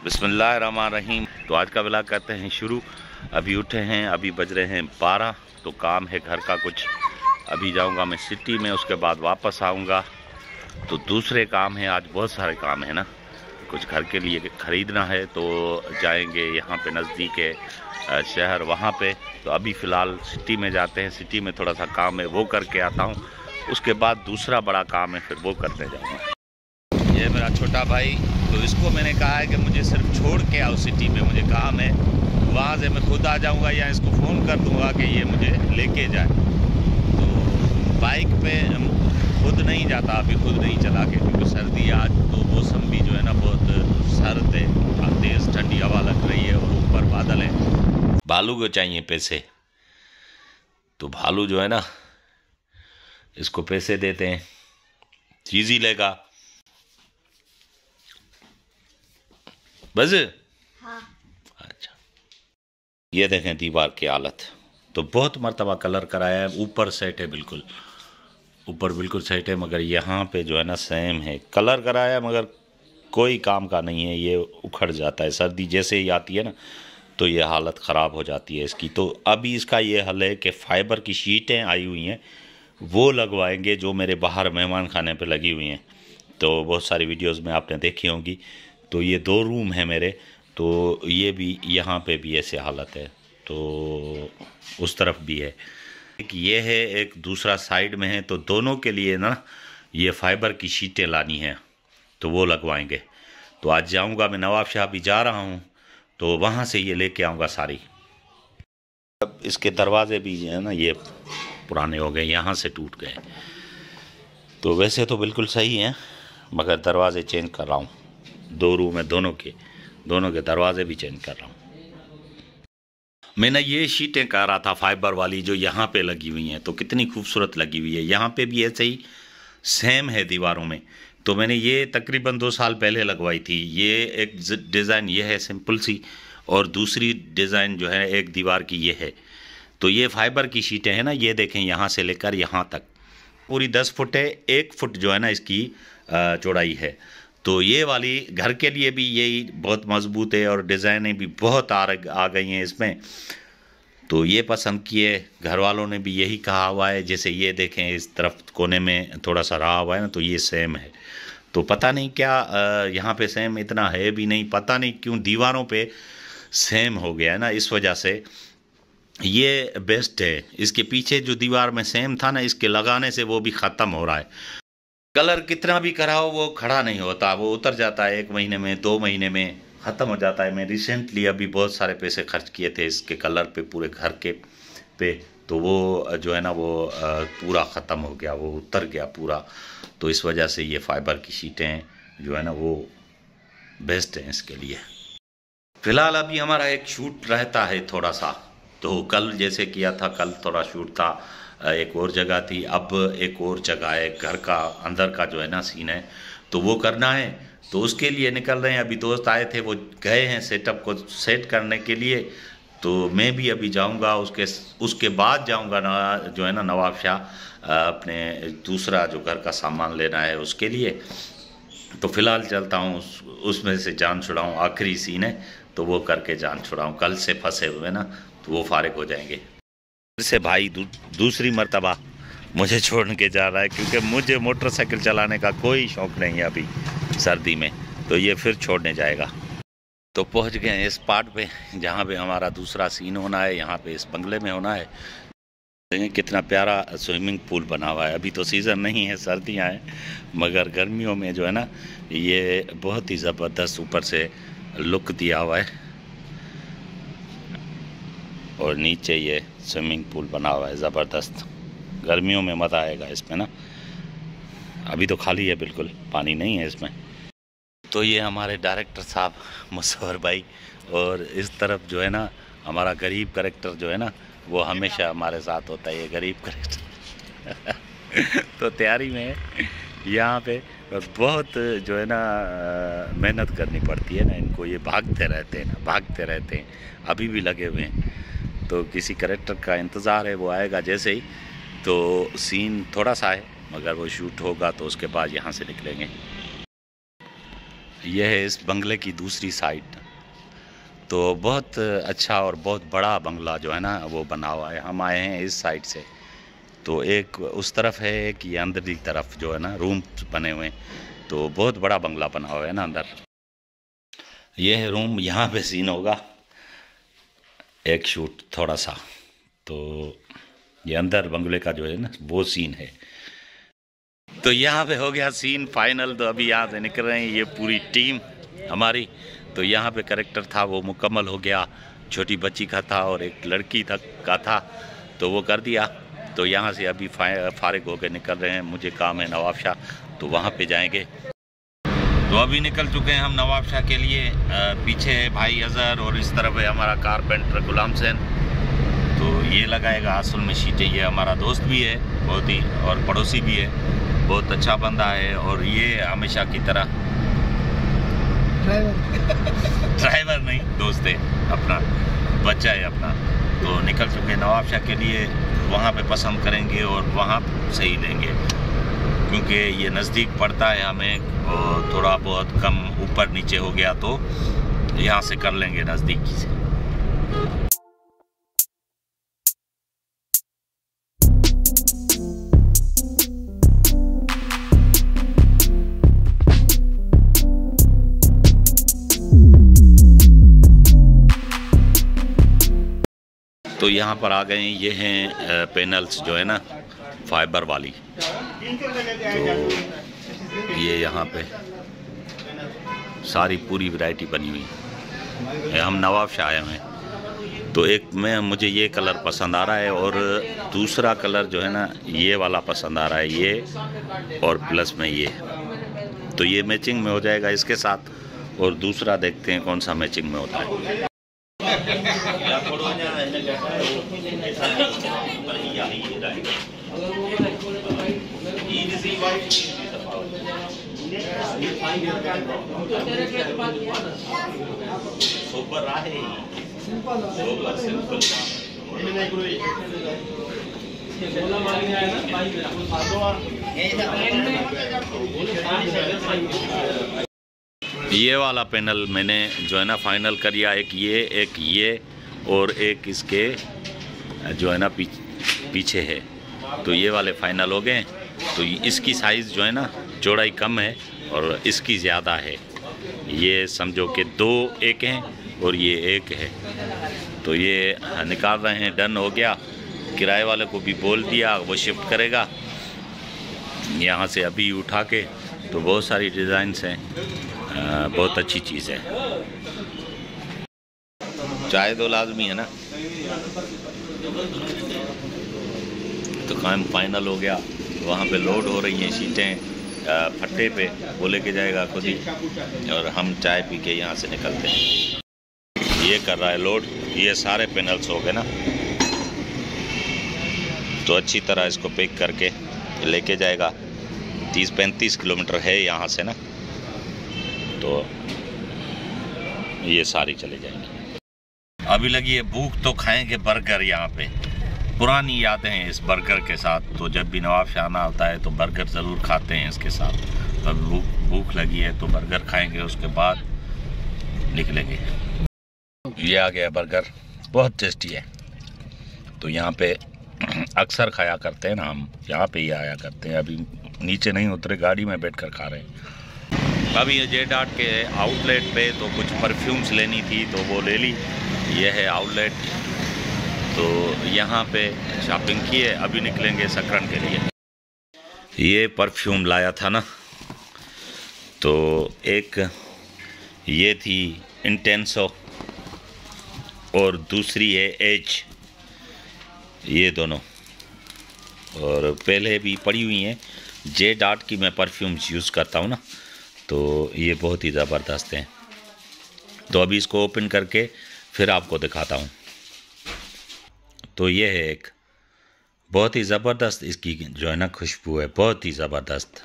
बिस्मिल्लाहिर्रहमानिर्रहीम। तो आज का व्लॉग करते हैं शुरू। अभी उठे हैं, अभी बज रहे हैं 12। तो काम है घर का कुछ। अभी जाऊंगा मैं सिटी में, उसके बाद वापस आऊंगा। तो दूसरे काम है, आज बहुत सारे काम है ना। कुछ घर के लिए ख़रीदना है तो जाएंगे यहाँ पे नज़दीक है शहर, वहाँ पे। तो अभी फ़िलहाल सिटी में जाते हैं, सिटी में थोड़ा सा काम है वो करके आता हूँ। उसके बाद दूसरा बड़ा काम है, फिर वो करने जाऊँगा। ये मेरा छोटा भाई, तो इसको मैंने कहा है कि मुझे सिर्फ छोड़ के आओ सिटी में, मुझे काम है। वहाँ से मैं खुद आ जाऊँगा या इसको फ़ोन कर दूँगा कि ये मुझे लेके जाए। तो बाइक पे खुद नहीं जाता, अभी खुद नहीं चला के, क्योंकि सर्दी आज तो मौसम भी जो है ना बहुत सर्द है, तेज़ ठंडी हवा लग रही है और ऊपर बादल है। भालू को चाहिए पैसे, तो भालू जो है ना इसको पैसे देते हैं, चीज़ ही लेगा। बस हाँ। अच्छा, ये देखें दीवार की हालत। तो बहुत मर्तबा कलर कराया है, ऊपर सेट है, बिल्कुल ऊपर बिल्कुल सेट है, मगर यहाँ पे जो है ना सेम है। कलर कराया मगर कोई काम का नहीं है, ये उखड़ जाता है। सर्दी जैसे ही आती है ना तो ये हालत ख़राब हो जाती है इसकी। तो अभी इसका ये हल है कि फ़ाइबर की शीटें आई हुई हैं वो लगवाएंगे, जो मेरे बाहर मेहमान खाने पे लगी हुई हैं। तो बहुत सारी वीडियोस में आपने देखी होंगी। तो ये 2 रूम है मेरे, तो ये भी यहाँ पे भी ऐसे हालत है, तो उस तरफ भी है। एक ये है, एक दूसरा साइड में है। तो दोनों के लिए ना ये फ़ाइबर की शीटें लानी है, तो वो लगवाएंगे। तो आज जाऊंगा मैं, नवाब शाह भी जा रहा हूँ, तो वहाँ से ये लेके आऊँगा सारी। अब इसके दरवाजे भी है ना ये पुराने हो गए, यहाँ से टूट गए। तो वैसे तो बिल्कुल सही हैं, मगर दरवाजे चेंज कर रहा हूँ। 2 रूम है, दोनों के दरवाजे भी चेंज कर रहा हूँ। मैंने ये शीटें कह रहा था फाइबर वाली जो यहाँ पे लगी हुई हैं, तो कितनी खूबसूरत लगी हुई है। यहाँ पे भी ऐसे ही सेम है दीवारों में। तो मैंने ये तकरीबन 2 साल पहले लगवाई थी। ये एक डिज़ाइन ये है सिंपल सी, और दूसरी डिज़ाइन जो है एक दीवार की ये है। तो ये फाइबर की शीटें हैं ना, ये देखें यहाँ से लेकर यहाँ तक पूरी 10 फुट है। 1 फुट जो है ना इसकी चौड़ाई है। तो ये वाली घर के लिए भी यही बहुत मजबूत है, और डिज़ाइनें भी बहुत आ गई हैं इसमें। तो ये पसंद किए, घर वालों ने भी यही कहा हुआ है। जैसे ये देखें इस तरफ कोने में थोड़ा सा रहा हुआ है ना, तो ये सेम है। तो पता नहीं क्या यहाँ पे सेम इतना है भी नहीं, पता नहीं क्यों दीवारों पे सेम हो गया है ना, इस वजह से ये बेस्ट है। इसके पीछे जो दीवार में सेम था ना, इसके लगाने से वो भी ख़त्म हो रहा है। कलर कितना भी कराओ वो खड़ा नहीं होता, वो उतर जाता है 1 महीने में, 2 महीने में ख़त्म हो जाता है। मैं रिसेंटली अभी बहुत सारे पैसे खर्च किए थे इसके कलर पे, पूरे घर के पे। तो वो जो है ना वो पूरा ख़त्म हो गया, वो उतर गया पूरा। तो इस वजह से ये फाइबर की शीटें जो है ना वो बेस्ट हैं इसके लिए। फ़िलहाल अभी हमारा एक शूट रहता है थोड़ा सा। तो कल जैसे किया था, कल थोड़ा शूट था, एक और जगह थी। अब एक और जगह है, घर का अंदर का जो है ना सीन है, तो वो करना है। तो उसके लिए निकल रहे हैं। अभी दोस्त आए थे, वो गए हैं सेटअप को सेट करने के लिए। तो मैं भी अभी जाऊंगा, उसके बाद जाऊंगा ना जो है ना नवाब शाह अपने दूसरा जो घर का सामान लेना है उसके लिए। तो फ़िलहाल चलता हूँ, उसमें से जान छुड़ाऊँ, आखिरी सीन है तो वो करके जान छुड़ाऊँ। कल से फंसे हुए ना, तो वो फारिग हो जाएंगे। फिर से भाई दूसरी मर्तबा मुझे छोड़ के जा रहा है, क्योंकि मुझे मोटरसाइकिल चलाने का कोई शौक़ नहीं है अभी सर्दी में। तो ये फिर छोड़ने जाएगा। तो पहुंच गए हैं इस स्पॉट पे जहाँ पे हमारा दूसरा सीन होना है। यहाँ पे इस बंगले में होना है। देखें कितना प्यारा स्विमिंग पूल बना हुआ है। अभी तो सीज़न नहीं है, सर्दियाँ हैं, मगर गर्मियों में जो है ना ये बहुत ही ज़बरदस्त ऊपर से लुक दिया हुआ है। और नीचे ये स्विमिंग पूल बना हुआ है ज़बरदस्त। गर्मियों में मज़ा आएगा इसमें ना। अभी तो खाली है, बिल्कुल पानी नहीं है इसमें। तो ये हमारे डायरेक्टर साहब मुसव्वर भाई, और इस तरफ जो है ना हमारा गरीब करेक्टर जो है ना वो हमेशा हमारे साथ होता है, ये गरीब करेक्टर। तो तैयारी में है यहाँ पे, बहुत जो है ना मेहनत करनी पड़ती है ना इनको। ये भागते रहते हैं, अभी भी लगे हुए हैं। तो किसी करेक्टर का इंतज़ार है, वो आएगा जैसे ही। तो सीन थोड़ा सा है, मगर वो शूट होगा तो उसके बाद यहाँ से निकलेंगे। यह है इस बंगले की दूसरी साइड। तो बहुत अच्छा और बहुत बड़ा बंगला जो है ना वो बना हुआ है। हम आए हैं इस साइड से, तो एक उस तरफ है, एक ये अंदर की तरफ जो है ना रूम बने हुए हैं। तो बहुत बड़ा बंगला बना हुआ है ना अंदर। ये है रूम, यहाँ पे सीन होगा एक शूट थोड़ा सा। तो ये अंदर बंगले का जो है ना वो सीन है। तो यहाँ पे हो गया सीन फाइनल। तो अभी यहाँ से निकल रहे हैं ये पूरी टीम हमारी। तो यहाँ पे करेक्टर था वो मुकम्मल हो गया, छोटी बच्ची का था और एक लड़की तक का था, तो वो कर दिया। तो यहाँ से अभी फारिग होकर निकल रहे हैं। मुझे काम है नवाब शाह, तो वहाँ पे जाएंगे। तो अभी निकल चुके हैं हम नवाब शाह के लिए। पीछे है भाई अजहर और इस तरफ है हमारा कारपेंटर गुलाम सैन। तो ये लगाएगा असल में शीटें। ये हमारा दोस्त भी है बहुत ही और पड़ोसी भी है, बहुत अच्छा बंदा है। और ये हमेशा की तरह ड्राइवर नहीं, दोस्त है अपना, बच्चा है अपना। तो निकल चुके हैं नवाब शाह के लिए। वहाँ पे पसंद करेंगे और वहाँ से ही लेंगे, क्योंकि ये नज़दीक पड़ता है हमें। और थोड़ा बहुत कम ऊपर नीचे हो गया तो यहाँ से कर लेंगे नज़दीकी से। तो यहाँ पर आ गए। ये हैं पैनल्स जो है ना फाइबर वाली। तो ये यहाँ पे सारी पूरी वैरायटी बनी हुई है। हम नवाब शाह आए हैं। तो एक में मुझे ये कलर पसंद आ रहा है और दूसरा कलर जो है ना ये वाला पसंद आ रहा है, ये और प्लस में ये। तो ये मैचिंग में हो जाएगा इसके साथ। और दूसरा देखते हैं कौन सा मैचिंग में होता है। ये वाला पैनल मैंने जो है ना फाइनल कर लिया। एक ये और एक इसके जो है ना पीछे है। तो ये वाले फाइनल हो गए। तो इसकी साइज़ जो है ना चौड़ाई कम है और इसकी ज़्यादा है। ये समझो कि 2 एक हैं और ये एक है। तो ये निकाल रहे हैं, डन हो गया। किराए वाले को भी बोल दिया, वो शिफ्ट करेगा यहाँ से अभी उठा के। तो बहुत सारी डिज़ाइंस हैं, बहुत अच्छी चीज़ है। चाय तो लाजमी है ना। तो काम फाइनल हो गया। वहाँ पे लोड हो रही हैं शीटें फट्टे पे, वो लेके जाएगा खुद ही और हम चाय पी के यहाँ से निकलते हैं। ये कर रहा है लोड। ये सारे पैनल्स हो गए ना। तो अच्छी तरह इसको पैक करके लेके जाएगा। 30-35 किलोमीटर है यहाँ से ना। तो ये सारी चले जाएंगी। अभी लगी है भूख, तो खाएंगे बर्गर। यहाँ पे पुरानी यादें हैं इस बर्गर के साथ। तो जब भी नवाब शाह आना होता है तो बर्गर ज़रूर खाते हैं इसके साथ। तो भूख लगी है तो बर्गर खाएंगे, उसके बाद निकलेंगे। ये आ गया बर्गर, बहुत टेस्टी है। तो यहाँ पे अक्सर खाया करते हैं ना हम, यहाँ पे ही आया करते हैं। अभी नीचे नहीं उतरे, गाड़ी में बैठ कर खा रहे हैं। अभी ये जे.डॉट के आउटलेट पे तो कुछ परफ्यूम्स लेनी थी तो वो ले ली। ये है आउटलेट। तो यहाँ पे शॉपिंग की है। अभी निकलेंगे सकरन के लिए। ये परफ्यूम लाया था ना, तो एक ये थी इंटेंसो और दूसरी है एज। ये दोनों और पहले भी पड़ी हुई हैं। जे.डॉट की मैं परफ्यूम्स यूज़ करता हूँ ना, तो ये बहुत ही ज़बरदस्त हैं। तो अभी इसको ओपन करके फिर आपको दिखाता हूँ। तो ये है एक बहुत ही ज़बरदस्त, इसकी जो है ना खुशबू है बहुत ही ज़बरदस्त।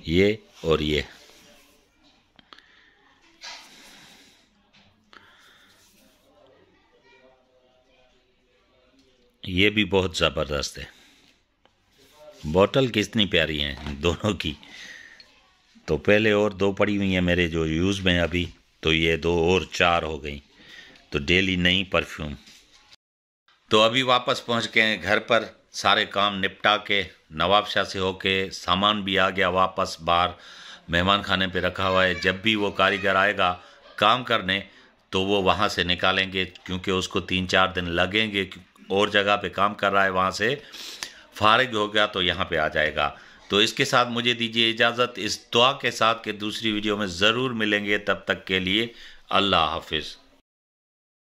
ये और ये भी बहुत ज़बरदस्त है। बोतल कितनी प्यारी है दोनों की। तो पहले और 2 पड़ी हुई हैं मेरे जो यूज़ में अभी, तो ये 2 और 4 हो गई, तो डेली नई परफ्यूम। तो अभी वापस पहुंच गए हैं घर पर, सारे काम निपटा के, नवाबशाह से होके सामान भी आ गया वापस, बाहर मेहमान खाने पे रखा हुआ है। जब भी वो कारीगर आएगा काम करने तो वो वहाँ से निकालेंगे, क्योंकि उसको 3-4 दिन लगेंगे, और जगह पे काम कर रहा है, वहाँ से फारिग हो गया तो यहाँ पे आ जाएगा। तो इसके साथ मुझे दीजिए इजाज़त, इस दुआ के साथ कि दूसरी वीडियो में ज़रूर मिलेंगे। तब तक के लिए अल्लाह हाफिज़।